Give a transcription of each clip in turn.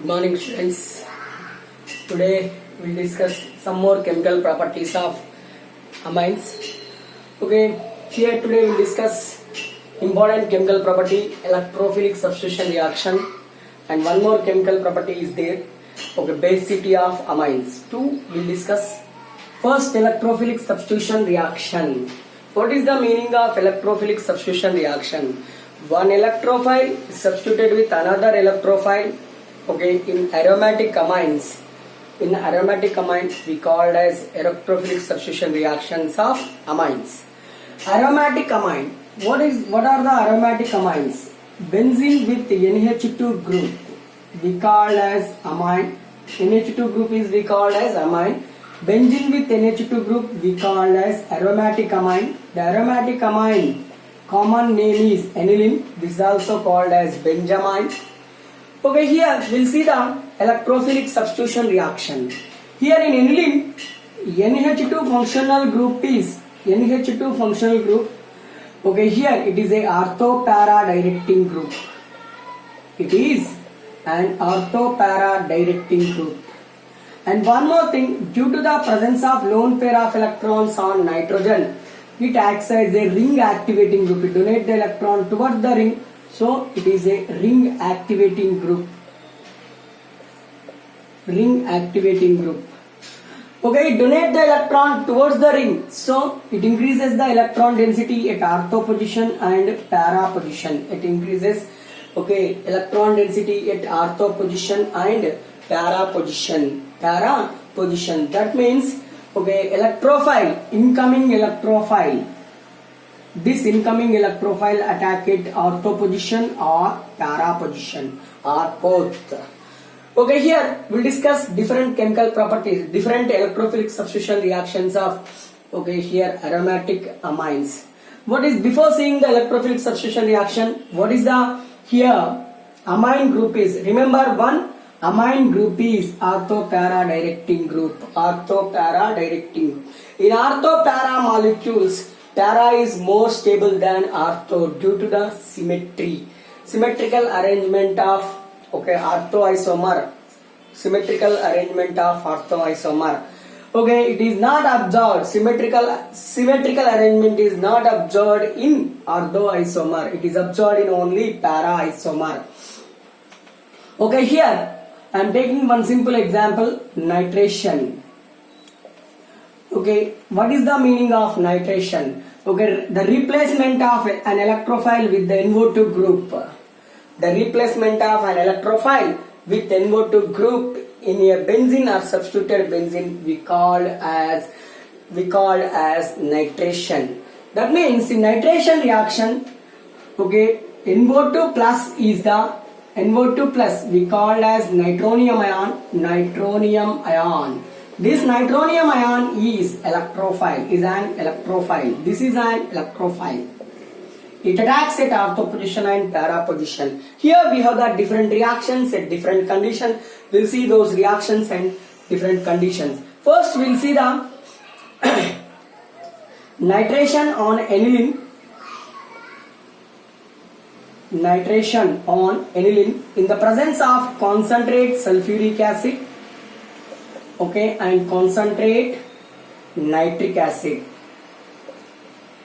Good morning, students. Today we'll discuss some more chemical properties of amines. Okay, here today we'll discuss important chemical property, electrophilic substitution reaction, and one more chemical property is there. Okay, basicity of amines. Two we'll discuss. First, electrophilic substitution reaction. What is the meaning of electrophilic substitution reaction? One electrophile is substituted with another electrophile. Okay, in aromatic amines. In aromatic amines, we called as electrophilic substitution reactions of amines. Aromatic amine. What are the aromatic amines? Benzene with NH2 group we called as amine. NH2 group is we called as amine. Benzene with NH2 group we called as aromatic amine. The aromatic amine common name is aniline. This is also called as benzamine. Okay, here we'll see the electrophilic substitution reaction. Here in aniline, NH2 functional group is NH2 functional group. Okay, here it is a ortho-para directing group. It is an ortho-para directing group. And one more thing, due to the presence of lone pair of electrons on nitrogen, it acts as a ring activating group. It donates the electron towards the ring, so it is a ring activating group. Ring activating group. Okay, it donates the electron towards the ring, so it increases the electron density at ortho position and para position. It increases, okay, electron density at ortho position and para position. Para position. That means, okay, electrophile, incoming electrophile. This incoming electrophile attack at ortho position or para position or both. Okay, here we'll discuss different chemical properties, different electrophilic substitution reactions of, okay, here aromatic amines. What is, before seeing the electrophilic substitution reaction, what is the here amine group is? Remember, one amine group is ortho-para directing group. Ortho-para directing group. In ortho-para molecules, para is more stable than ortho due to the symmetry. Symmetrical arrangement of, okay, orthoisomer. Symmetrical arrangement of orthoisomer. Okay, it is not observed. Symmetrical arrangement is not observed in orthoisomer. It is observed in only para isomer. Okay, here I am taking one simple example, nitration. Okay, what is the meaning of nitration? Okay, the replacement of an electrophile with the NO2 group. The replacement of an electrophile with NO2 group in a benzene or substituted benzene we called as nitration. That means in nitration reaction, okay, NO2 plus is the NO2 plus we called as nitronium ion. Nitronium ion. This nitronium ion is electrophile. Is an electrophile. This is an electrophile. It attacks at ortho position and para position. Here we have the different reactions at different conditions. We'll see those reactions and different conditions. First, we'll see the nitration on aniline. Nitration on aniline in the presence of concentrate sulfuric acid, okay, and concentrate nitric acid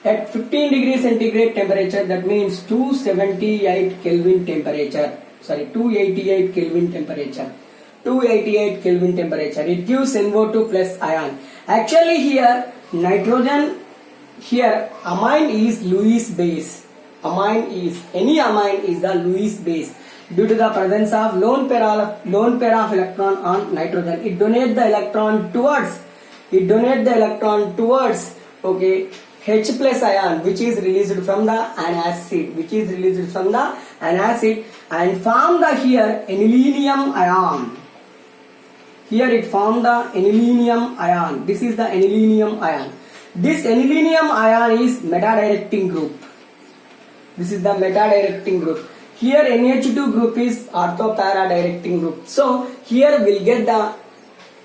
at 15 degrees centigrade temperature. That means 278 Kelvin temperature. Sorry, 288 Kelvin temperature. 288 Kelvin temperature. It gives NO2 plus ion. Actually, here nitrogen, here amine is Lewis base. Any amine is the Lewis base due to the presence of lone pair of electron on nitrogen. It donates the electron towards, okay, H plus ion which is released from the antacid, and form the here anilinium ion. Here it formed the anilinium ion. This is the anilinium ion. This anilinium ion is meta-directing group. This is the meta-directing group. Here NH2 group is ortho-para directing group. So here we'll get the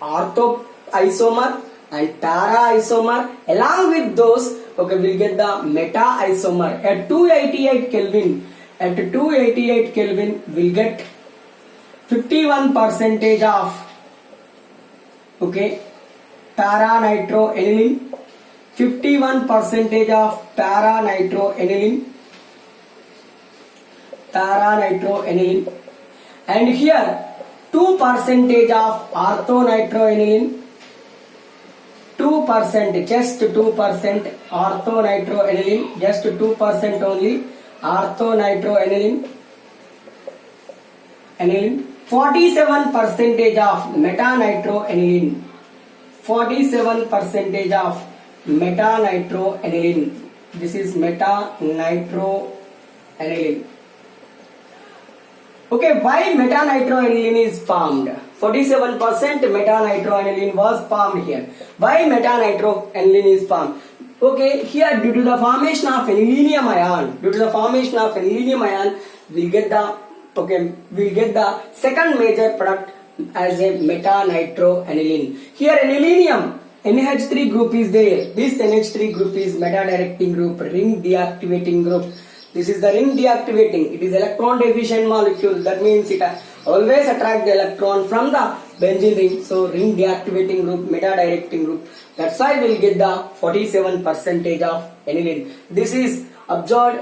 ortho isomer and para isomer. Along with those, okay, we'll get the meta isomer at 288 Kelvin. At 288 Kelvin, we'll get 51 percentage of para nitroaniline, 51 percentage of para nitroaniline, and here 2 percentage of orthonitroaniline, 2%, just 2% orthonitroaniline, just 2% only orthonitroaniline, 47 percentage of metanitroaniline, 47 percentage of metanitroaniline. This is metanitroaniline. Okay, why metanitroaniline is formed? 47% metanitroaniline was formed here. Why metanitroaniline is formed? Okay, here due to the formation of anilinium ion, we'll get the second major product as a metanitroaniline. Here anilinium NH3 group is there. This NH3 group is meta-directing group, ring deactivating group. This is the ring deactivating. It is electron deficient molecule. That means it always attract the electron from the benzene ring. So ring deactivating group, meta-directing group. That's why we'll get the 47% of aniline. This is absorbed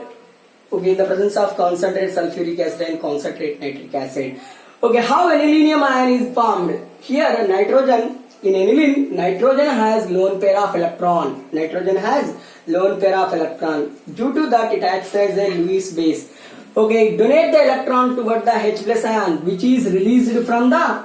in the presence of concentrated sulfuric acid and concentrated nitric acid. Okay, how anilinium ion is formed? Here nitrogen, in aniline, nitrogen has lone pair of electron. Due to that, it acts as a Lewis base. Okay, donate the electron toward the H plus ion, which is released from the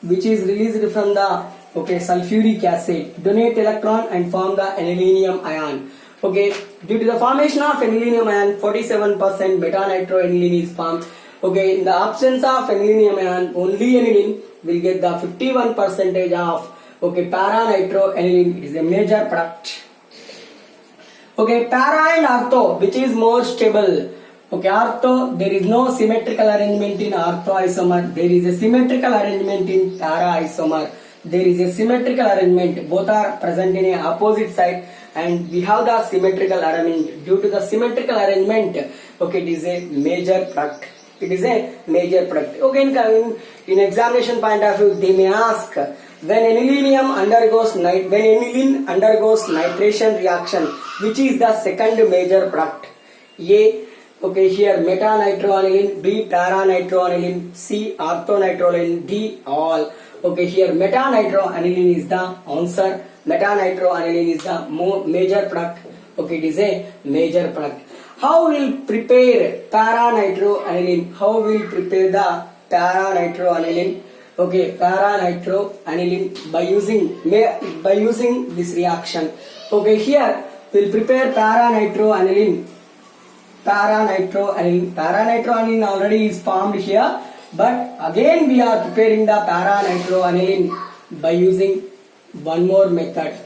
sulfuric acid. Donate electron and form the anilinium ion. Okay, due to the formation of anilinium ion, 47% metanitroaniline is formed. Okay, in the absence of anilinium ion, only aniline will get the 51% of para nitroaniline. It is a major product. Okay, para and ortho, which is more stable? Okay, ortho, there is no symmetrical arrangement in ortho isomer. There is a symmetrical arrangement in para isomer. There is a symmetrical arrangement. Both are present in a opposite side, and we have the symmetrical arrangement. Due to the symmetrical arrangement, okay, it is a major product. Okay, in examination point of view, they may ask when aniline undergoes nitration reaction, which is the second major product? A, okay, here metanitroaniline, B para-nitroaniline, C orthonitroaniline, D all. Okay, here metanitroaniline is the answer. Metanitroaniline is the major product. Okay, it is a major product. How will prepare para-nitroaniline? How will prepare the para-nitroaniline? Okay, para-nitroaniline by using this reaction. Okay, here we'll prepare para-nitroaniline. Para-nitroaniline already is formed here, but again we are preparing the para-nitroaniline by using one more method.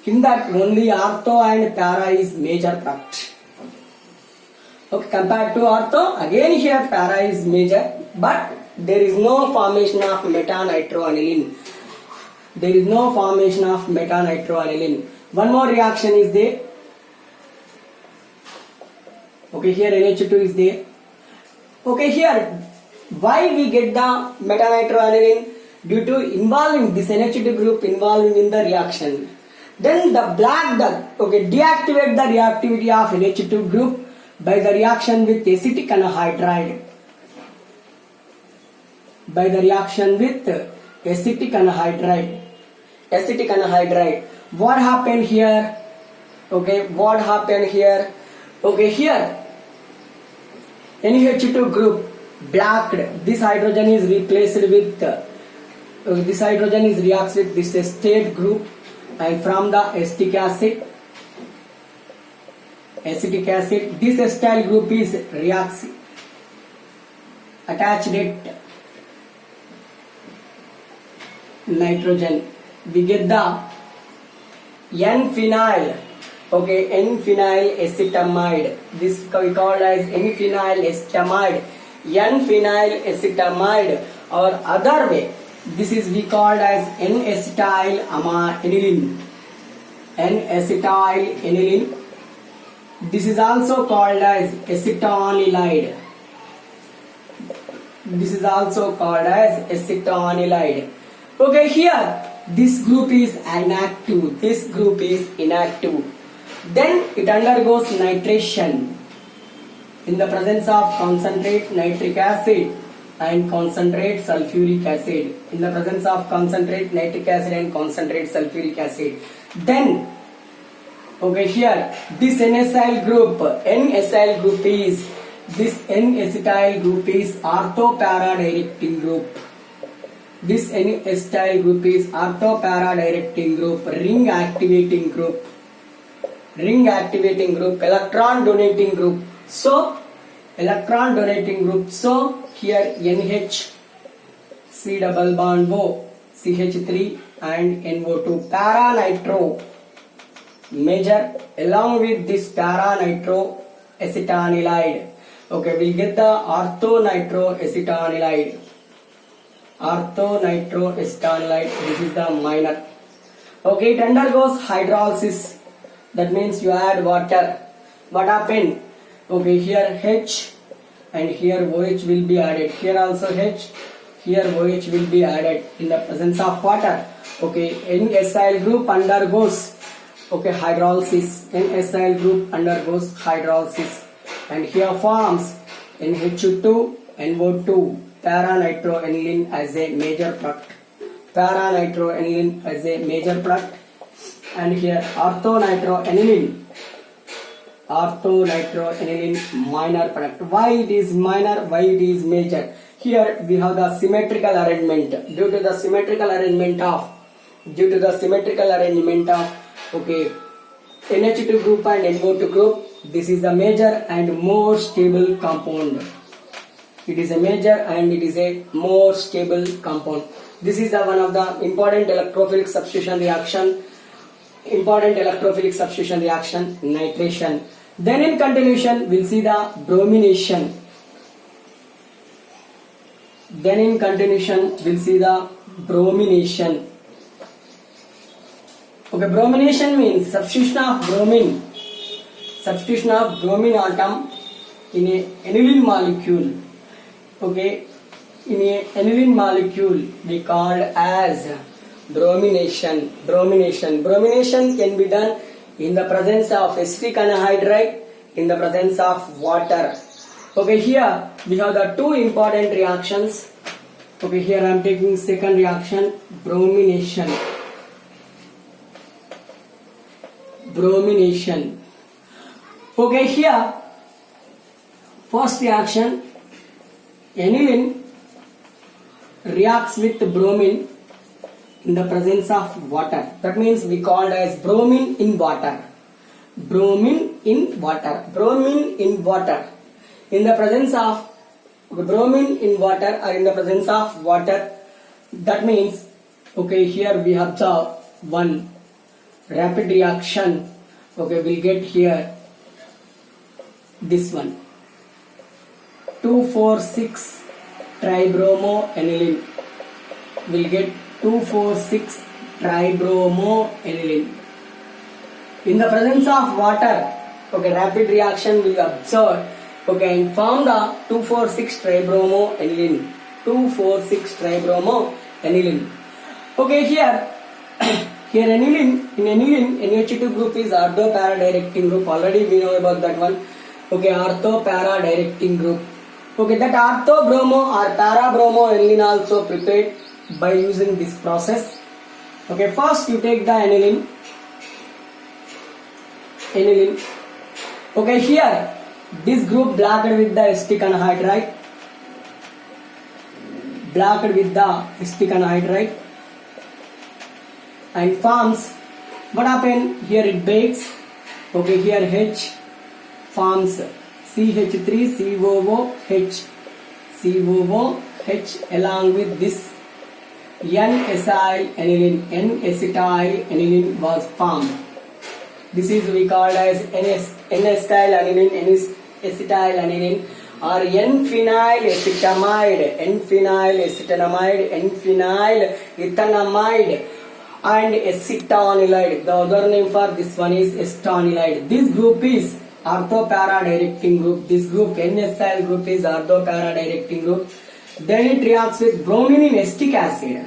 In that only ortho and para is major product. Okay, compared to ortho, again here para is major, but there is no formation of metanitroaniline. One more reaction is there. Okay, here NH2 is there. Okay, here why we get the metanitroaniline? Due to involving this NH2 group involving in the reaction. Then the black duck, okay, deactivate the reactivity of NH2 group by the reaction with acetic anhydride. What happened here? Okay, here NH2 group blacked. This hydrogen is replaced with reacts with this acetate group, and from the acetic acid, this acetyl group is reacts attached it nitrogen. We get the N-phenyl. Okay, N-phenyl acetamide. This we called as N-phenyl acetamide. N-phenyl acetamide, or other way, this is we called as N-acetyl aniline. N-acetyl aniline. This is also called as acetonylide. This is also called as acetonylide. Okay, here this group is inactive. This group is inactive. Then it undergoes nitration in the presence of concentrate nitric acid and concentrate sulfuric acid. In the presence of concentrate nitric acid and concentrate sulfuric acid. Then, okay, here this N-acyl group is this N-acetyl group is ortho-para-directing group. This N-acetyl group is ortho-para-directing group, ring activating group, electron donating group. So, electron donating group. So, here NH, C double bond O, CH3 and NO2, para-nitro major along with this para-nitro acetonylide. Okay, we'll get the ortho-nitro-acetonylide. Ortho-nitro-acetonylide, this is the minor. Okay, it undergoes hydrolysis. That means you add water. What happened? Okay, here H and here OH will be added. Here also H, here OH will be added in the presence of water. Okay, N-acyl group undergoes hydrolysis. N-acyl group undergoes hydrolysis. And here forms NH2, NO2, para-nitroaniline as a major product. Para-nitroaniline as a major product. And here ortho-nitroaniline minor product. Why it is minor? Why it is major? Here we have the symmetrical arrangement. Due to the symmetrical arrangement of okay, NH2 group and NO2 group, this is a major and more stable compound. It is a major and it is a more stable compound. This is one of the important electrophilic substitution reaction. Nitration. Then in continuation we'll see the bromination. Okay, bromination means substitution of bromine atom in a aniline molecule. Okay, in a aniline molecule we called as bromination. Bromination can be done in the presence of acetic anhydride, in the presence of water. Okay, here we have the two important reactions. Okay, here I am taking second reaction, bromination. Okay, here first reaction, aniline reacts with bromine in the presence of water. That means we called as bromine in water. In the presence of bromine in water or in the presence of water. That means, okay, here we observe one rapid reaction. Okay, we'll get here this one, 2,4,6 tribromoaniline. We'll get 2,4,6 tribromoaniline. In the presence of water, okay, rapid reaction will observe, okay, and form the 2,4,6 tribromoaniline. 2,4,6 tribromoaniline. Okay, here aniline, in aniline, NH2 group is ortho-para-directing group. Already we know about that one. Okay, ortho-para-directing group. Okay, that ortho-bromo or para-bromoaniline also prepared by using this process. Okay, first you take the aniline. Okay, here this group blocked with the acetic anhydride. And forms, what happened? Here it breaks. Okay, here H forms CH3COOH along with this N-acyl aniline was formed. This is we called as N-acyl aniline or N-phenyl ethanamide and acetonylide. The other name for this one is acetonylide. This group is ortho-para-directing group. This group, N-acyl group, is ortho-para-directing group. Then it reacts with bromine in acetic acid.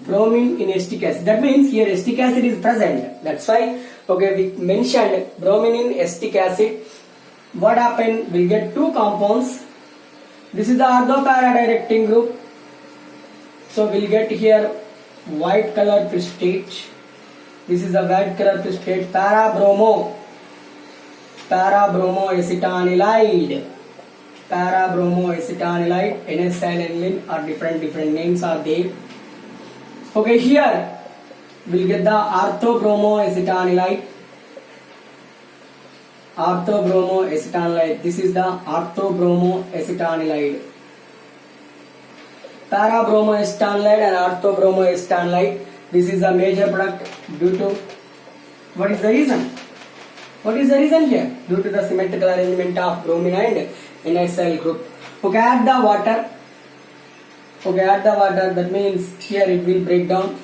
Bromine in acetic acid. That means here acetic acid is present. That's why, okay, we mentioned bromine in acetic acid. What happened? We'll get two compounds. This is the ortho para directing group. So we'll get here white color precipitate. This is the white color precipitate. Para-bromo acetanilide. Para-bromo acetanilide. NSL, aniline or different names are there. Okay, here we'll get the orthobromo acetanilide. Orthobromo acetanilide. This is the orthobromo acetanilide. Para-bromo acetanilide and orthobromo acetanilide. This is a major product due to, what is the reason? What is the reason here? Due to the symmetrical arrangement of bromine and NSL group. Okay, add the water. Okay, add the water. That means here it will break down.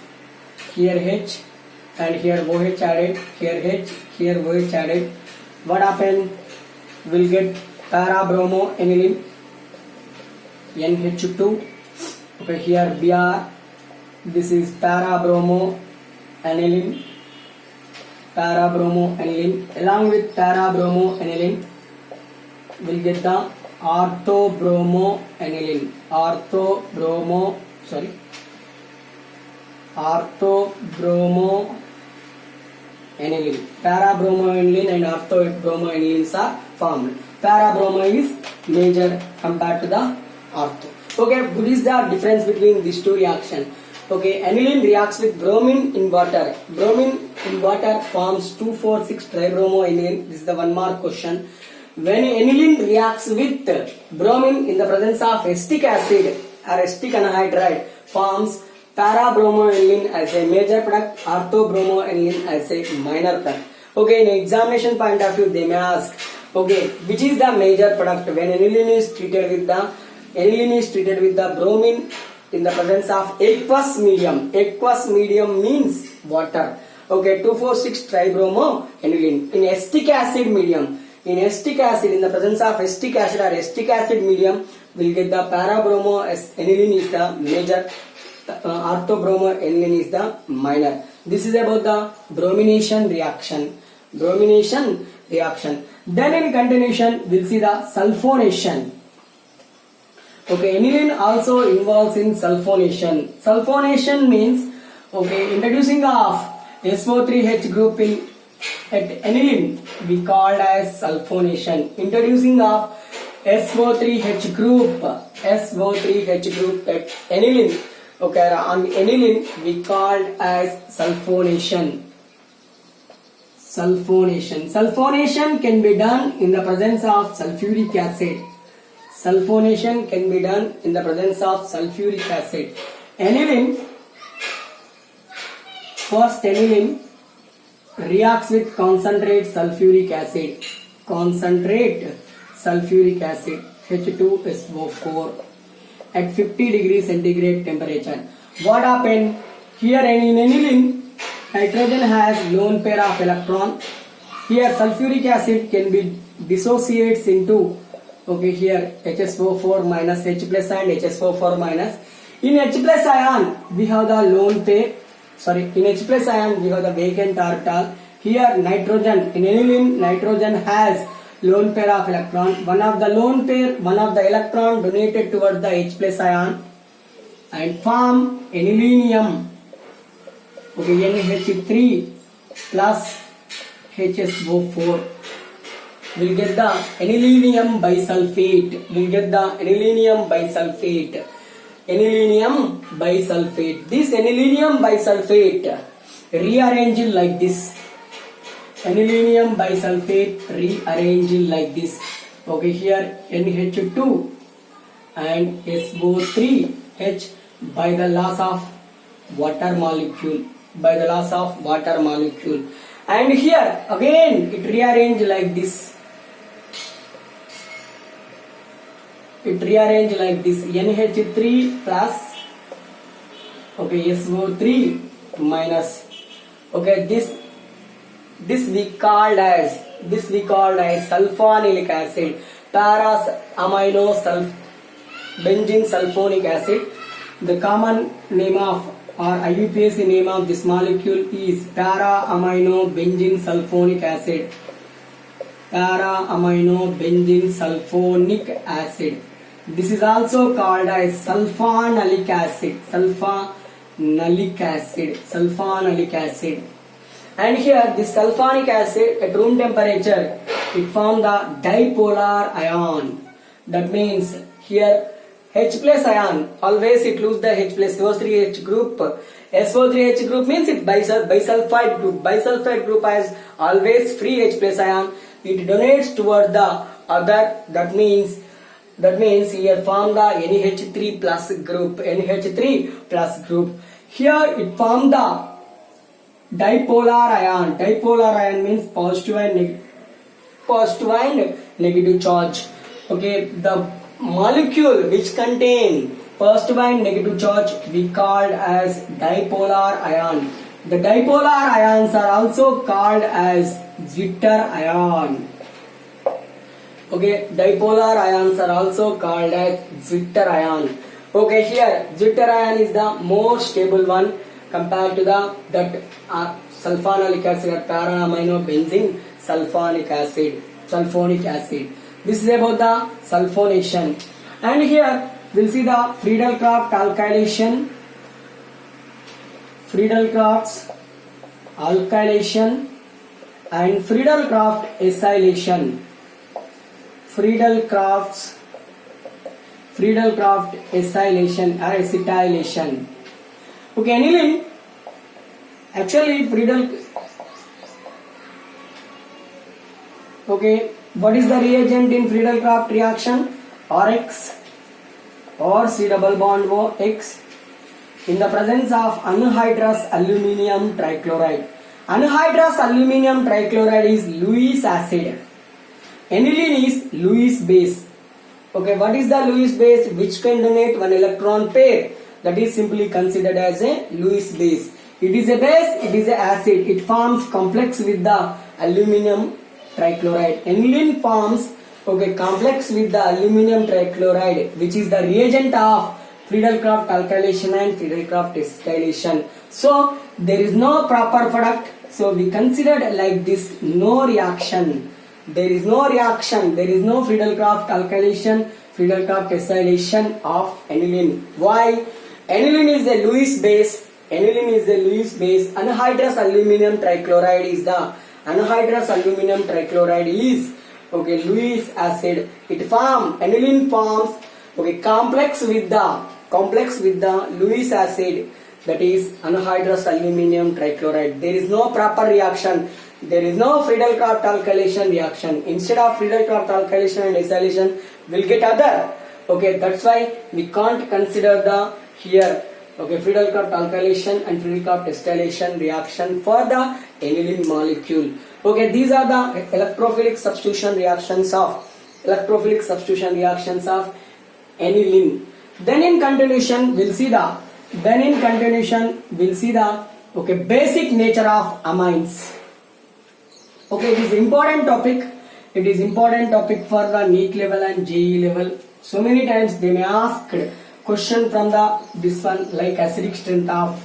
Here H and here OH added. Here H, here OH added. What happened? We'll get para-bromo aniline, NH2. Okay, here Br. This is para-bromo aniline. Para-bromo aniline. Along with para-bromo aniline, we'll get the orthobromo aniline. Orthobromo aniline. Para-bromo aniline and orthobromo anilines are formed. Para-bromo is major compared to the ortho. Okay, what is the difference between these two reactions? Okay, aniline reacts with bromine in water. Bromine in water forms 2,4,6-tribromo aniline. This is the 1 mark question. When aniline reacts with bromine in the presence of acetic acid or acetic anhydride, forms para-bromo aniline as a major product, orthobromo aniline as a minor product. Okay, in examination point of view, they may ask, okay, which is the major product when aniline is treated with the bromine in the presence of aqueous medium. Aqueous medium means water. Okay, 2,4,6-tribromo aniline. In acetic acid medium, in the presence of acetic acid or acetic acid medium, we will get the para-bromo aniline is the major, orthobromo aniline is the minor. This is about the bromination reaction. Then in continuation, we'll see the sulfonation. Okay, aniline also involves in sulfonation. Sulfonation means, okay, introducing of SO3H group at aniline we called as sulfonation. Introducing of SO3H group at aniline, okay, on aniline we called as sulfonation. Sulfonation can be done in the presence of sulfuric acid. Aniline reacts with concentrate sulfuric acid. H2SO4 at 50 degrees centigrade temperature. What happened? Here in aniline, nitrogen has lone pair of electron. Here sulfuric acid can be dissociates into, okay, here HSO4 minus H plus and HSO4 minus. In H plus ion we have the lone pair. In H plus ion we have the vacant orbital. Here nitrogen, in aniline nitrogen has lone pair of electron. One of the electron donated towards the H plus ion and form anilinium. Okay, NH3 plus HSO4. We'll get the anilinium bisulfate. This anilinium bisulfate rearranged like this. Okay, here NH2 and SO3H by the loss of water molecule. And here again it rearranged like this. NH3 plus, okay, SO3 minus. Okay, this we called as sulfonilic acid. benzene sulfonic acid. The common name of or IUPAC name of this molecule is para-amino benzene sulfonic acid. Para-amino benzene sulfonic acid. This is also called as sulfonalic acid. Sulfonalic acid. Sulfonalic acid. And here this sulfonic acid at room temperature it forms the dipolar ion. That means here H plus ion, always it loses the H plus SO3H group. SO3H group means it bisulfide group. Bisulfide group has always free H plus ion. It donates towards the other. That means here form the NH3 plus group. NH3 plus group. Here it form the dipolar ion. Dipolar ion means positive and negative charge. Okay, the molecule which contain positive and negative charge we called as dipolar ion. The dipolar ions are also called as Zwitter ion. Okay, dipolar ions are also called as Zwitter ion. Okay, here Zwitter ion is the more stable one compared to the sulfonalic acid or para-amino benzene sulfonic acid. This is about the sulfonation. And here we'll see the Friedel-Crafts alkylation. Friedel-Crafts alkylation and Friedel-Crafts acylation. Friedel-Crafts acylation or acetylation. Okay, aniline. Actually, okay, what is the reagent in Friedel-Crafts reaction? RX or C double bond O X in the presence of anhydrous aluminium trichloride. Anhydrous aluminium trichloride is Lewis acid. Aniline is Lewis base. Okay, what is the Lewis base which can donate one electron pair? That is simply considered as a Lewis base. It is a base, it is an acid. It forms complex with the aluminium trichloride. Aniline forms complex with the aluminium trichloride, which is the reagent of Friedel-Crafts alkylation and Friedel-Crafts acetylation. So there is no proper product. So we considered like this no reaction. There is no reaction. There is no Friedel-Crafts alkylation, Friedel-Crafts acetylation of aniline. Why? Aniline is a Lewis base. Anhydrous aluminium trichloride is the Lewis acid. Aniline forms complex with the Lewis acid, that is anhydrous aluminium trichloride. There is no proper reaction. There is no Friedel-Crafts alkylation reaction. Instead of Friedel-Crafts alkylation and acylation, we'll get other. Okay, that's why we can't consider the here. Okay, Friedel-Crafts alkylation and Friedel-Crafts acetylation reaction for the aniline molecule. Okay, these are the electrophilic substitution reactions of aniline. Then in continuation we'll see the basic nature of amines. Okay, it is important topic. It is important topic for the NEET level and JEE level. So many times they may ask question from this one like acidic strength of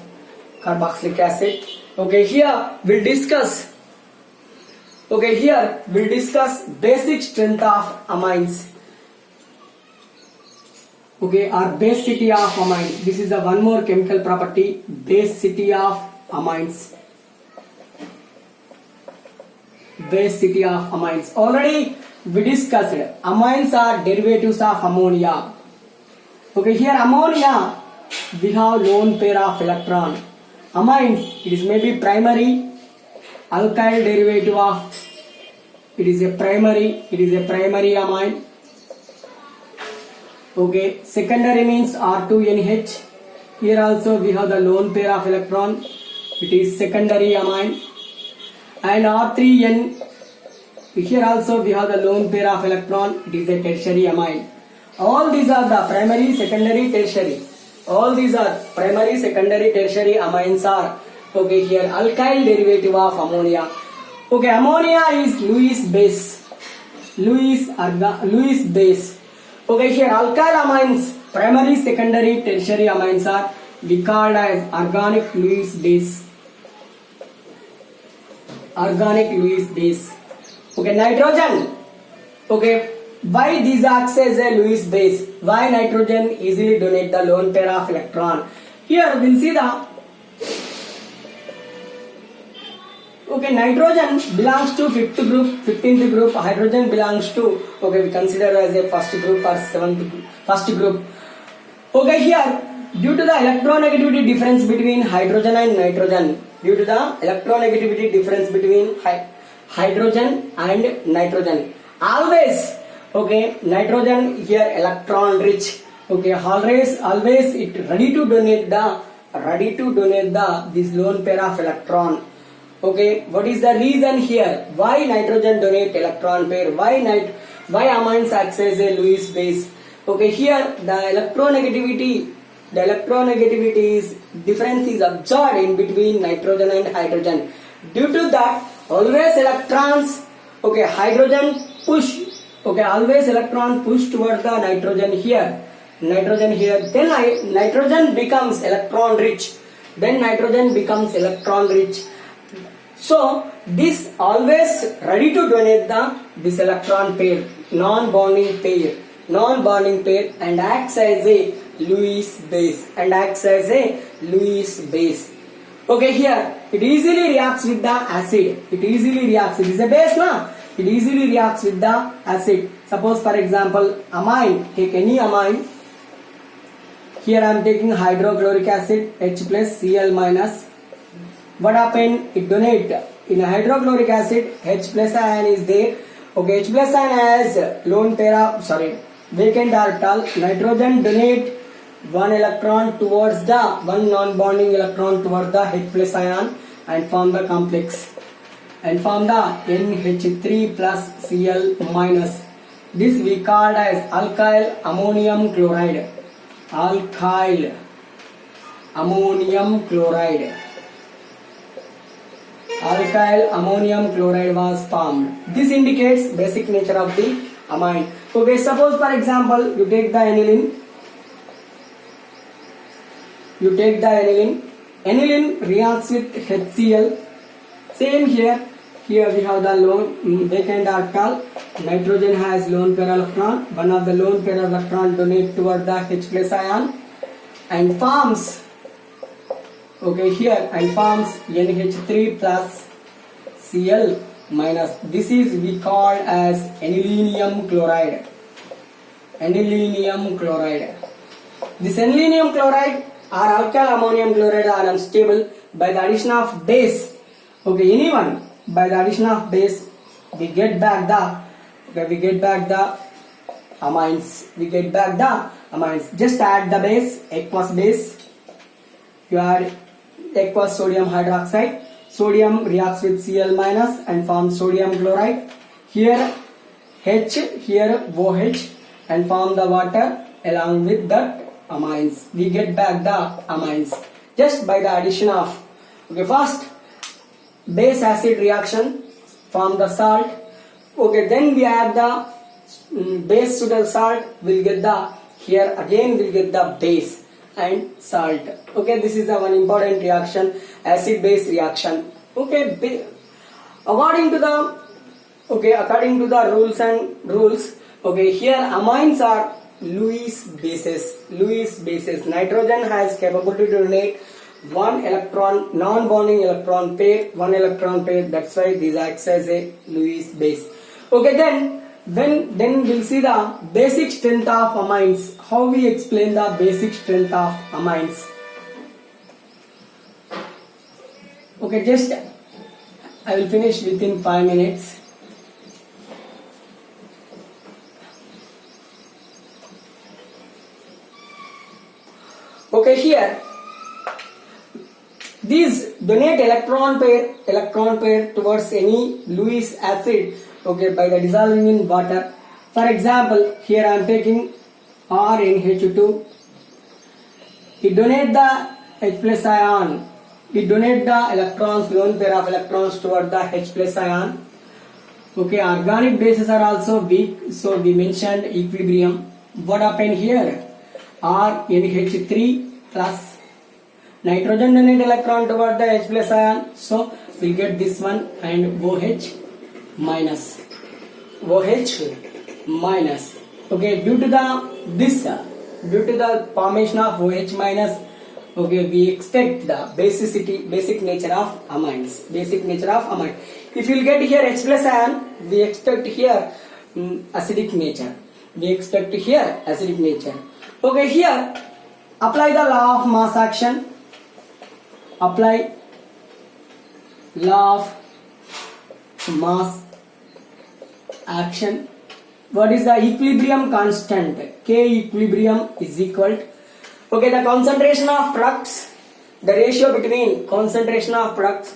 carboxylic acid. Okay, here we'll discuss basic strength of amines. Okay, or basicity of amines. This is the one more chemical property, basicity of amines. Already we discussed amines are derivatives of ammonia. Okay, here ammonia we have lone pair of electron. Amines, it is maybe primary alkyl derivative of, it is a primary amine. Okay, secondary means R2NH. Here also we have the lone pair of electron. It is secondary amine. And R3N. Here also we have the lone pair of electron. It is a tertiary amine. All these are the primary, secondary, tertiary. All these are primary, secondary, tertiary amines are. Okay, here alkyl derivative of ammonia. Okay, ammonia is Lewis base. Okay, here alkyl amines Primary, secondary, tertiary amines are we called as organic Lewis base. Organic Lewis base. Okay, nitrogen. Okay, why these acts as a Lewis base? Why nitrogen easily donate the lone pair of electron? Here we'll see the okay, nitrogen belongs to fifth group, 15th group. Hydrogen belongs to okay, we consider as a first group or first group. Okay, here due to the electronegativity difference between hydrogen and nitrogen, due to the electronegativity difference between hydrogen and nitrogen, always okay, nitrogen here electron rich. Okay, always it ready to donate the this lone pair of electron. Okay, what is the reason here? Why nitrogen donate electron pair? Why amines acts as a Lewis base? Okay, here the electronegativity is difference is observed in between nitrogen and hydrogen. Due to that, always electrons, okay, hydrogen push, okay, always electron push towards the nitrogen here. Then nitrogen becomes electron rich. So this always ready to donate this electron pair, non-bonding pair, and acts as a Lewis base. Okay, here it easily reacts with the acid. It is a base, na? It easily reacts with the acid. Suppose for example, amine. Take any amine. Here I am taking hydrochloric acid, H plus Cl minus. What happened? It donate in a hydrochloric acid, H plus ion is there. Okay, H plus ion has lone pair of vacant orbital. Nitrogen donate one non-bonding electron towards the H plus ion and form the complex and form the NH3 plus Cl minus. This we called as alkyl ammonium chloride. Alkyl ammonium chloride was formed. This indicates basic nature of the amine. Okay, suppose for example you take the aniline. Aniline reacts with HCl. Same here. Here we have the lone vacant orbital. Nitrogen has lone pair electron. One of the lone pair electron donate toward the H plus ion and forms NH3 plus Cl minus. This is we call as anilinium chloride. This anilinium chloride or alkyl ammonium chloride are unstable. By the addition of base, okay, anyone, by the addition of base, we get back the amines. Just add the base, aqueous base. You add aqueous sodium hydroxide. Sodium reacts with Cl minus and forms sodium chloride. Here H, here OH, and form the water along with that amines. We get back the amines just by the addition of first base acid reaction, form the salt. Okay, then we add the base to the salt. We'll get the base and salt. Okay, this is the one important reaction, acid base reaction. Okay, according to the rules. Okay, here amines are Lewis bases. Nitrogen has capability to donate one electron, non-bonding electron pair, one electron pair. That's why this acts as a Lewis base. Okay, then we'll see the basic strength of amines. How we explain the basic strength of amines? Okay, just I will finish within 5 minutes. Okay, here these donate electron pair towards any Lewis acid, okay, by the dissolving in water. For example, here I am taking RnH2. It donate the H plus ion. It donate the electrons, lone pair of electrons toward the H plus ion. Okay, organic bases are also weak, so we mentioned equilibrium. What happened here? RNH3 plus. Nitrogen donate electron toward the H plus ion, so we get this one and OH minus. OH minus. Okay, due to the formation of OH minus, okay, we expect the basic nature of amines. If you will get here H plus ion, we expect here acidic nature. Okay, here apply the law of mass action. Apply law of mass action. What is the equilibrium constant? K equilibrium is equal to, okay, the concentration of products, the ratio between concentration of products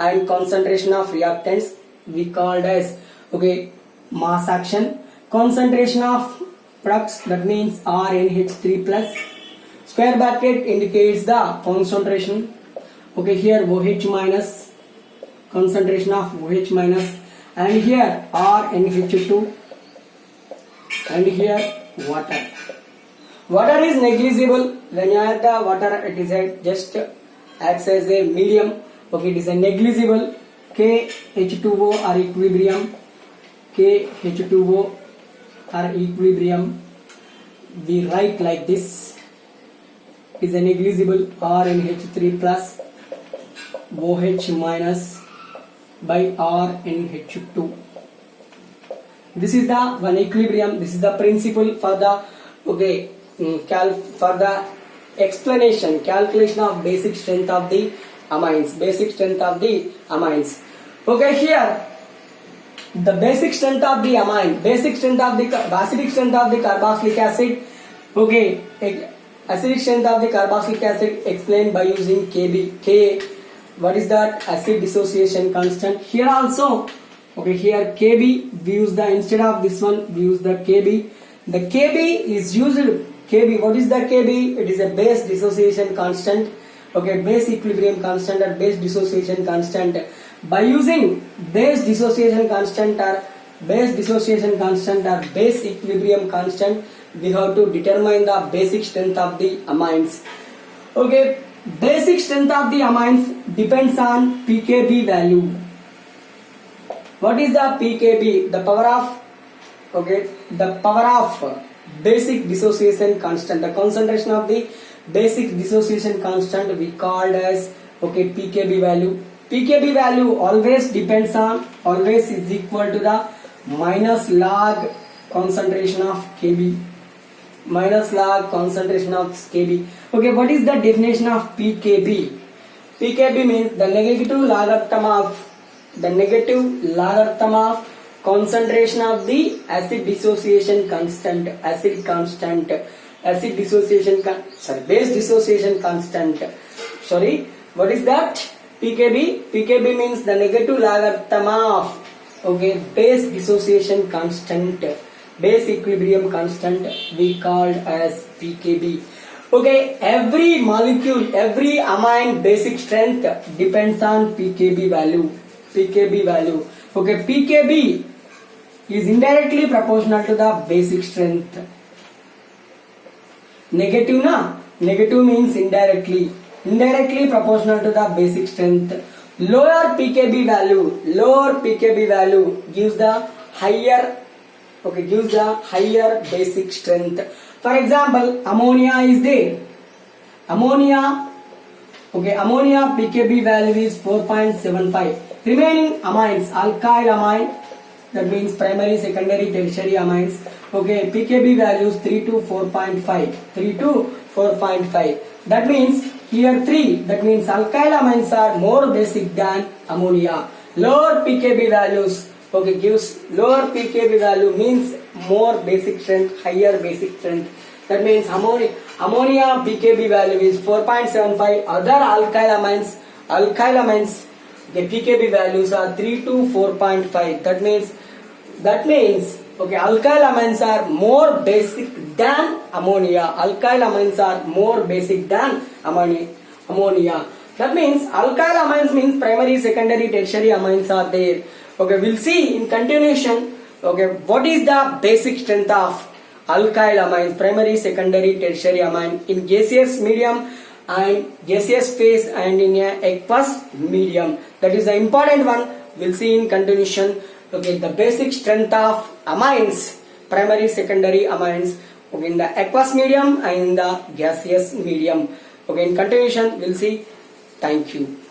and concentration of reactants we called as, okay, mass action. Concentration of products, that means RNH3 plus. Square bracket indicates the concentration. Okay, here OH minus, concentration of OH minus, and here RNH2, and here water. Water is negligible. When you add the water, it is just acts as a medium. Okay, it is a negligible. KH2O or equilibrium. KH2O or equilibrium. We write like this. It is a negligible. RNH3 plus OH minus by RNH2. This is the one equilibrium. This is the principle for the, okay, for the explanation, calculation of basic strength of the amines. Okay, here the basic strength of the amine, acidic strength of the carboxylic acid. Okay, acidic strength of the carboxylic acid explained by using Kb. K, what is that? Acid dissociation constant. Here also, okay, here Kb, we use the, instead of this one, we use the Kb. The Kb is used. Kb, what is the Kb? It is a base dissociation constant. Okay, base equilibrium constant or base dissociation constant. By using base dissociation constant or base equilibrium constant, we have to determine the basic strength of the amines. Okay, basic strength of the amines depends on pKb value. What is the pKb? The power of, okay, the power of basic dissociation constant. The concentration of the basic dissociation constant we called as, okay, pKb value. pKb value always depends on, always is equal to the minus log concentration of Kb. Okay, what is the definition of pKb? pKb means the negative logarithm of concentration of the base dissociation constant. Sorry, what is that? pKb means the negative logarithm of, okay, base dissociation constant, base equilibrium constant we called as pKb. Okay, every molecule, every amine basic strength depends on pKb value. Okay, pKb is indirectly proportional to the basic strength. Negative means indirectly proportional to the basic strength. Lower pKb value gives the higher, okay, basic strength. For example, ammonia is there. Ammonia pKb value is 4.75. Remaining amines, alkyl amine, that means primary, secondary, tertiary amines. Okay, pKb values 3 to 4.5. That means here 3. That means alkyl amines are more basic than ammonia. Lower pKb values, okay, gives lower pKb value means more basic strength, higher basic strength. That means ammonia pKb value is 4.75. Other alkyl amines, the pKb values are 3 to 4.5. That means, okay, alkyl amines are more basic than ammonia. Ammonia. That means alkyl amines means primary, secondary, tertiary amines are there. Okay, we'll see in continuation. Okay, what is the basic strength of alkyl amines, primary, secondary, tertiary amine in gaseous medium and gaseous phase and in a aqueous medium. That is the important one. We'll see in continuation. Okay, the basic strength of amines, primary, secondary amines, okay, in the aqueous medium and in the gaseous medium. Okay, in continuation we'll see. Thank you.